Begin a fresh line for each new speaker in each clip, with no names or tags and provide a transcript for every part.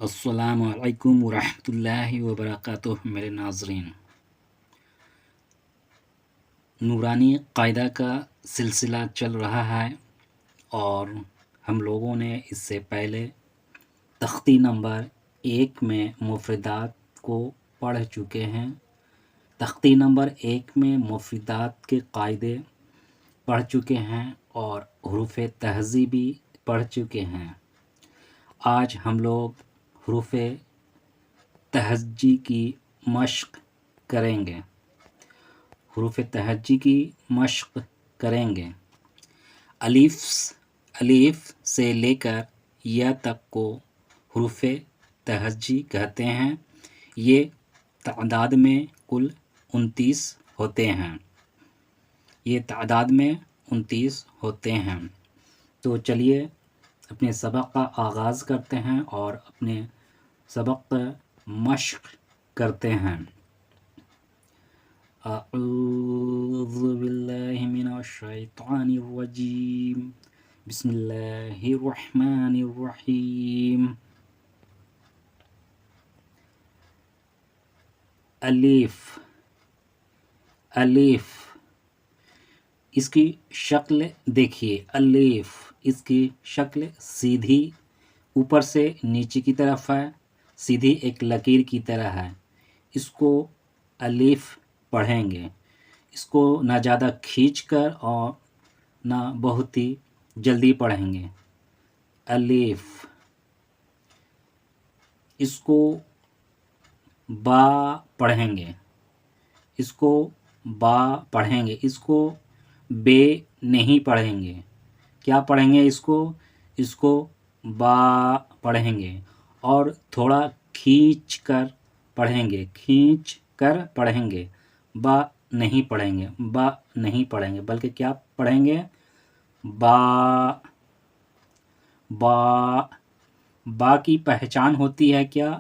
अस्सलामु अलैकुम वरहमतुल्लाहि वबरकातुह। मेरे नाज़रीन, नूरानी क़ायदा का सिलसिला चल रहा है और हम लोगों ने इससे पहले तख्ती नंबर 1 में मुफ़रदात को पढ़ चुके हैं। तख्ती नंबर 1 में मुफ़रदात के क़ायदे पढ़ चुके हैं और हुरूफ़ तहज़ीबी पढ़ चुके हैं। आज हम लोग हुरूफ़ तहज्जी की मश्क़ करेंगे। हुरूफ़ तहज्जी की मश्क़ करेंगे। अलीफ़ से लेकर या तक को हुरूफ़ तहज्जी कहते हैं। ये तादाद में कुल 29 होते हैं। तो चलिए अपने सबक का आगाज़ करते हैं और अपने सबक पर मश्क़ करते हैं। अऊज़ु बिल्लाहि मिनश शैतानिर रजीम। बिस्मिल्लाहिर रहमानिर रहीम। अलीफ़ इसकी शक्ल देखिए। अलीफ़ इसकी शक्ल सीधी ऊपर से नीचे की तरफ है, सीधी एक लकीर की तरह है। इसको अलीफ़ पढ़ेंगे। इसको ना ज़्यादा खींचकर और ना बहुत ही जल्दी पढ़ेंगे। अलीफ़। इसको बा पढ़ेंगे। इसको बे नहीं पढ़ेंगे। क्या पढ़ेंगे? इसको बा पढ़ेंगे और थोड़ा खींच कर पढ़ेंगे। बा नहीं पढ़ेंगे बल्कि क्या पढ़ेंगे? बा। बा की पहचान होती है क्या?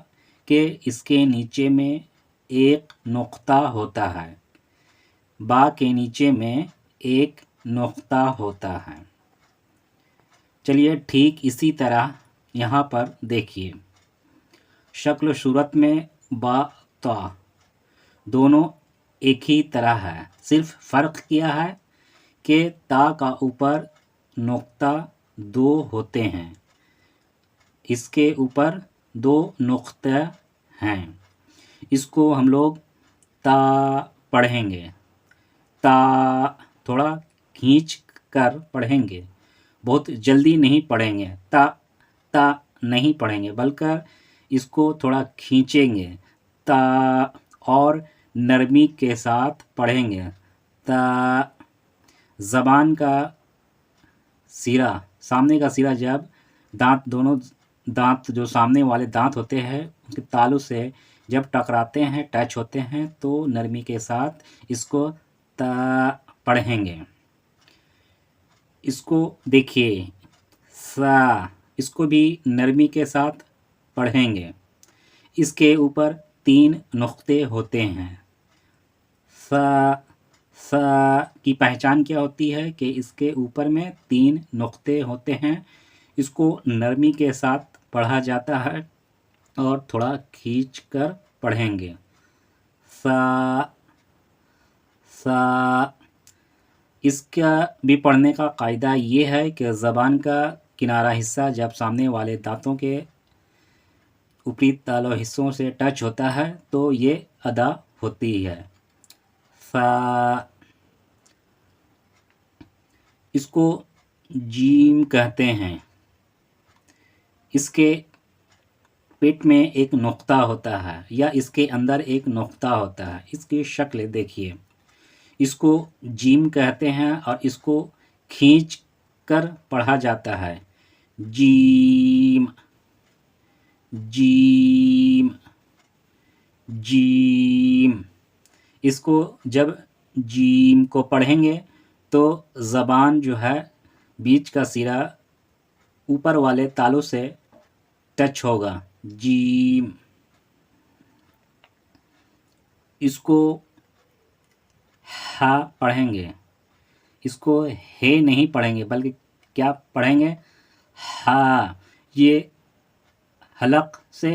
कि इसके नीचे में एक नुक्ता होता है। बा के नीचे में एक नुक्ता होता है। चलिए ठीक इसी तरह यहाँ पर देखिए। शक्ल सूरत में बा ता दोनों एक ही तरह है। सिर्फ फ़र्क किया है कि ता का ऊपर नुक्ता 2 होते हैं। इसके ऊपर 2 नुक्ते हैं। इसको हम लोग ता पढ़ेंगे। ता थोड़ा खींच कर पढ़ेंगे, बहुत जल्दी नहीं पढ़ेंगे। ता नहीं पढ़ेंगे बल्कि इसको थोड़ा खींचेंगे। ता और नरमी के साथ पढ़ेंगे। ता। ज़बान का सिरा, सामने का सिरा, जब दोनों दांत जो सामने वाले दांत होते हैं उसके तालू से जब टकराते हैं, टच होते हैं, तो नरमी के साथ इसको ता पढ़ेंगे। इसको देखिए सा, इसको भी नरमी के साथ पढ़ेंगे। इसके ऊपर 3 नुक्ते होते हैं। सा की पहचान क्या होती है कि इसके ऊपर में 3 नुक्ते होते हैं। इसको नरमी के साथ पढ़ा जाता है और थोड़ा खींच कर पढ़ेंगे। सा। इसका भी पढ़ने का कायदा ये है कि ज़बान का किनारा हिस्सा जब सामने वाले दांतों के ऊपरी तालु हिस्सों से टच होता है तो ये अदा होती है। सा। इसको जीम कहते हैं। इसके पेट में एक नुक्ता होता है या इसके अंदर एक नुक्ता होता है। इसकी शक्ल देखिए। इसको जीम कहते हैं और इसको खींच कर पढ़ा जाता है। जीम। इसको जब जीम को पढ़ेंगे तो ज़बान जो है बीच का सिरा ऊपर वाले तालु से टच होगा। जीम। इसको हा पढ़ेंगे। इसको हे नहीं पढ़ेंगे बल्कि क्या पढ़ेंगे? हा। ये हलक से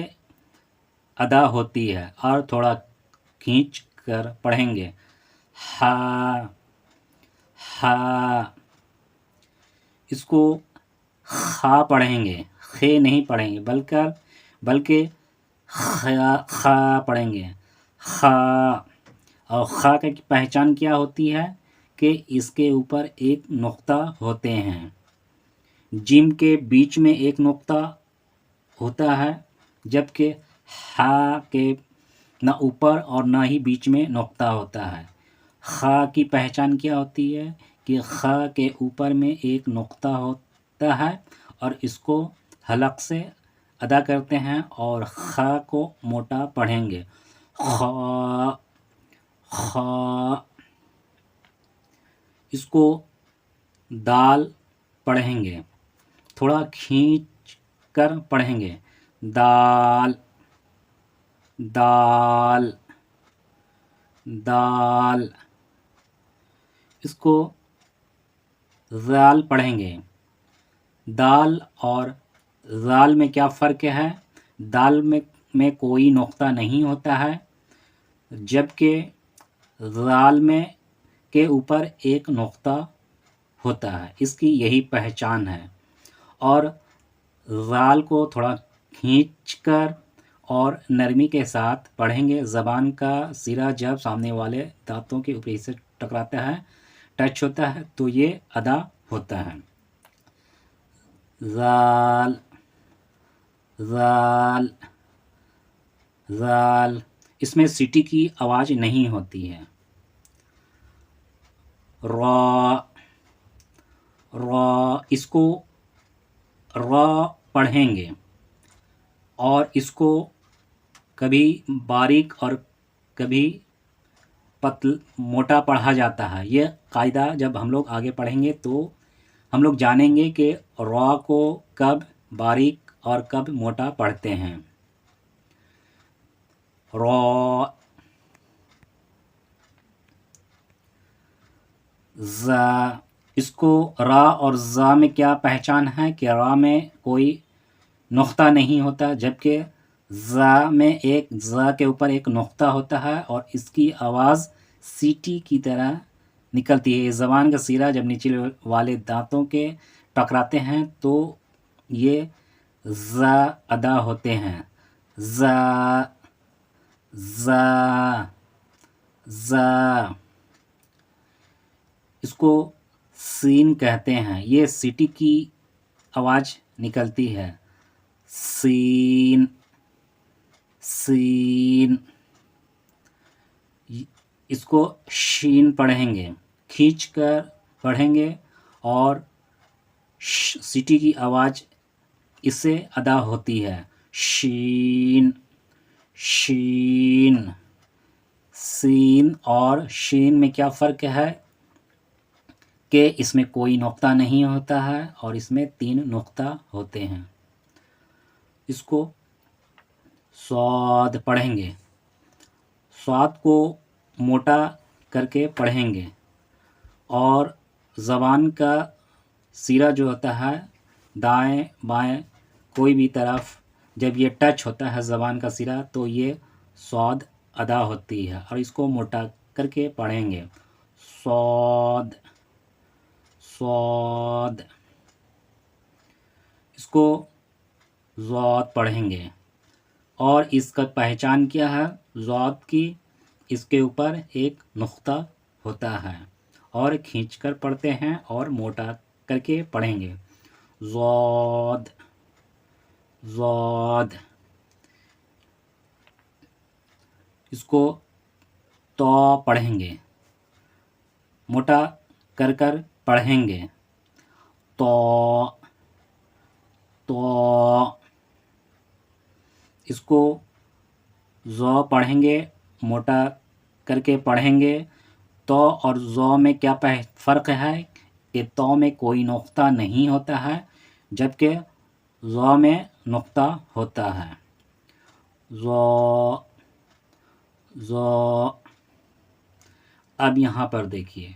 अदा होती है और थोड़ा खींच कर पढ़ेंगे। हा हा। इसको खा पढ़ेंगे, खे नहीं पढ़ेंगे, बल्कि खा पढ़ेंगे। खा। और खा की पहचान क्या होती है कि इसके ऊपर एक नुक्ता होते हैं। जिम के बीच में एक नुक्ता होता है, जबकि हा के ना ऊपर और ना ही बीच में नुक्ता होता है। खा की पहचान क्या होती है कि खा के ऊपर में एक नुक्ता होता है और इसको हलक से अदा करते हैं और खा को मोटा पढ़ेंगे। खा खा। इसको दाल पढ़ेंगे, थोड़ा खींच कर पढ़ेंगे। दाल दाल दाल। इसको ज़ाल पढ़ेंगे। दाल और ज़ाल में क्या फ़र्क है? दाल में कोई नुक्ता नहीं होता है, जबकि ज़ाल में के ऊपर एक नुक्ता होता है। इसकी यही पहचान है। और ज़ाल को थोड़ा खींचकर और नरमी के साथ पढ़ेंगे। ज़बान का सिरा जब सामने वाले दांतों के ऊपर से टकराता है, टच होता है, तो ये अदा होता है। ज़ाल ज़ाल ज़ाल। इसमें सीटी की आवाज़ नहीं होती है। Raw raw. इसको रॉ पढ़ेंगे और इसको कभी बारीक और कभी मोटा पढ़ा जाता है। ये कायदा जब हम लोग आगे पढ़ेंगे तो हम लोग जानेंगे कि रॉ को कब बारीक और कब मोटा पढ़ते हैं। रॉ। ज़ा। इसको रा और ज़ा में क्या पहचान है कि रा में कोई नुक्ता नहीं होता, जबकि ज़ा में एक ज़ा के ऊपर एक नुक्ता होता है और इसकी आवाज़ सीटी की तरह निकलती है। ज़बान का सिरा जब नीचे वाले दांतों के टकराते हैं तो ये ज़ा अदा होते हैं। ज़ा ज़ा ज़ा। इसको सीन कहते हैं। ये सीटी की आवाज़ निकलती है। सीन सीन। इसको शीन पढ़ेंगे, खींचकर पढ़ेंगे और सीटी की आवाज़ इससे अदा होती है। शीन शीन। सीन और शीन में क्या फ़र्क है कि इसमें कोई नुक्ता नहीं होता है और इसमें 3 नुक्ता होते हैं। इसको स्वाद पढ़ेंगे। स्वाद को मोटा करके पढ़ेंगे और ज़बान का सिरा जो होता है दाएं बाएं कोई भी तरफ जब ये टच होता है ज़बान का सिरा तो ये स्वाद अदा होती है और इसको मोटा करके पढ़ेंगे। स्वाद स्वाद। इसको ज़ौद पढ़ेंगे और इसका पहचान क्या है? ज़ौद की इसके ऊपर एक नुक्ता होता है और खींचकर पढ़ते हैं और मोटा करके पढ़ेंगे। ज़ौद ज़ौद। इसको तो पढ़ेंगे, मोटा कर कर पढ़ेंगे। तो इसको ज़ौ पढ़ेंगे, मोटा करके पढ़ेंगे। तो और ज़ौ में क्या फ़र्क है कि तो में कोई नुक्ता नहीं होता है, जबकि ज़ौ में नुक्ता होता है। ज़ौ ज़ौ। अब यहाँ पर देखिए,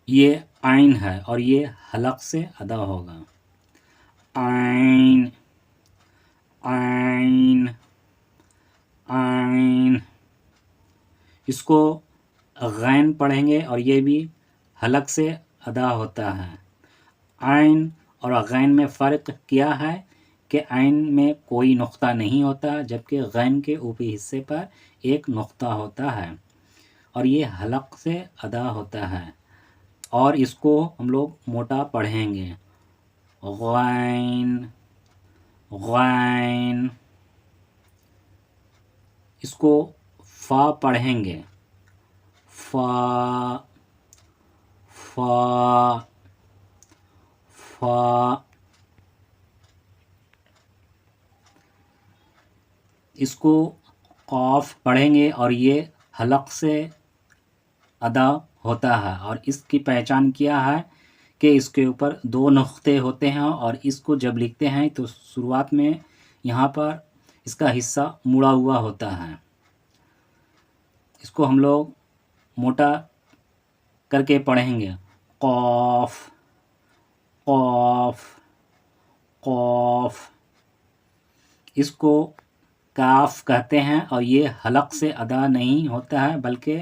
ये आइन है और ये हलक से अदा होगा। आइन आइन, आइन। इसको गैन पढ़ेंगे और ये भी हलक से अदा होता है। आइन और गैन में फ़र्क क्या है कि आइन में कोई नुक्ता नहीं होता, जबकि गैन के ऊपरी हिस्से पर एक नुक्ता होता है और ये हलक से अदा होता है। और इसको हम लोग मोटा पढ़ेंगे, गैन, गैन। इसको फ़ा पढ़ेंगे, फ़ा, फ़ा, फ़ा। इसको क़ाफ़ पढ़ेंगे और ये हलक से अदा होता है और इसकी पहचान क्या है कि इसके ऊपर दो नुक्ते होते हैं और इसको जब लिखते हैं तो शुरुआत में यहाँ पर इसका हिस्सा मुड़ा हुआ होता है। इसको हम लोग मोटा करके पढ़ेंगे, क़ाफ़, क़ाफ़, क़ाफ़। इसको काफ कहते हैं और ये हलक से अदा नहीं होता है, बल्कि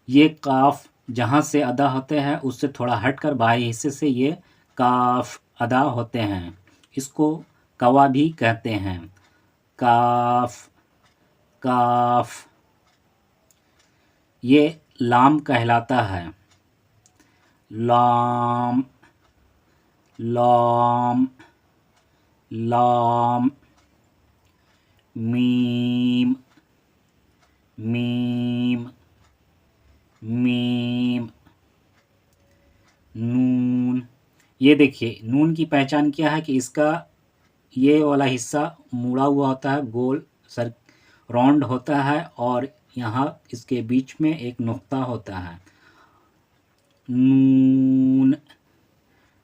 ये काफ जहाँ से अदा होते हैं उससे थोड़ा हटकर बाहरी हिस्से से ये काफ अदा होते हैं। इसको कवा भी कहते हैं, काफ, काफ। ये लाम कहलाता है, लाम, लाम, लाम। मीम, मीम, मीम। नून। ये देखिए नून की पहचान क्या है कि इसका ये वाला हिस्सा मुड़ा हुआ होता है, गोल सर राउंड होता है और यहाँ इसके बीच में एक नुक्ता होता है। नून,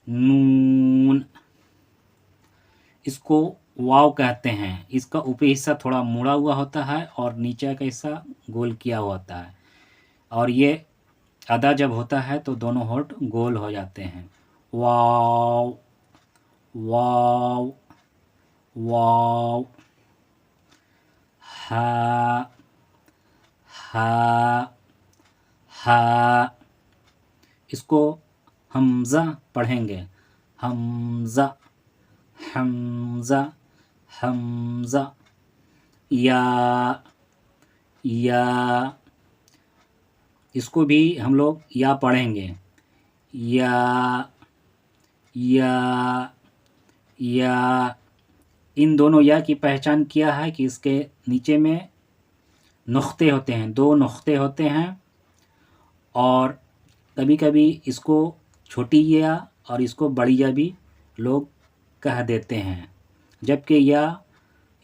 नून। इसको वाव कहते हैं। इसका ऊपरी हिस्सा थोड़ा मुड़ा हुआ होता है और नीचे का हिस्सा गोल किया हुआ होता है और ये अदा जब होता है तो दोनों होंठ गोल हो जाते हैं। वाव, वाव, वाव। हा, हा, हा। इसको हमज़ा पढ़ेंगे, हमज़ा, हमज़ा, हमज़ा। या, या। इसको भी हम लोग या पढ़ेंगे, या, या, या। इन दोनों या की पहचान किया है कि इसके नीचे में नुक्ते होते हैं, दो नुक्ते होते हैं और कभी कभी इसको छोटी या और इसको बड़ी या भी लोग कह देते हैं, जबकि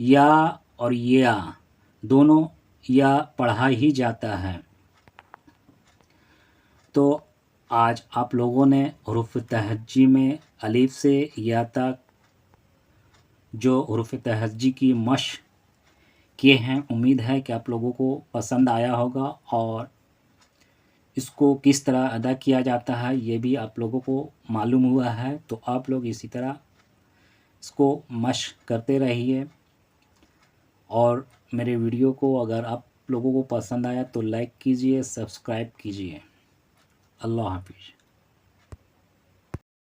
या और या दोनों या पढ़ा ही जाता है। तो आज आप लोगों ने हुरूफ़ तहज्जी में अलिफ से या तक जो हुरूफ़ तहज्जी की मश्क किए हैं, उम्मीद है कि आप लोगों को पसंद आया होगा और इसको किस तरह अदा किया जाता है ये भी आप लोगों को मालूम हुआ है। तो आप लोग इसी तरह इसको मश्क करते रहिए और मेरे वीडियो को अगर आप लोगों को पसंद आया तो लाइक कीजिए, सब्सक्राइब कीजिए। अल्लाह हाफ़िज़।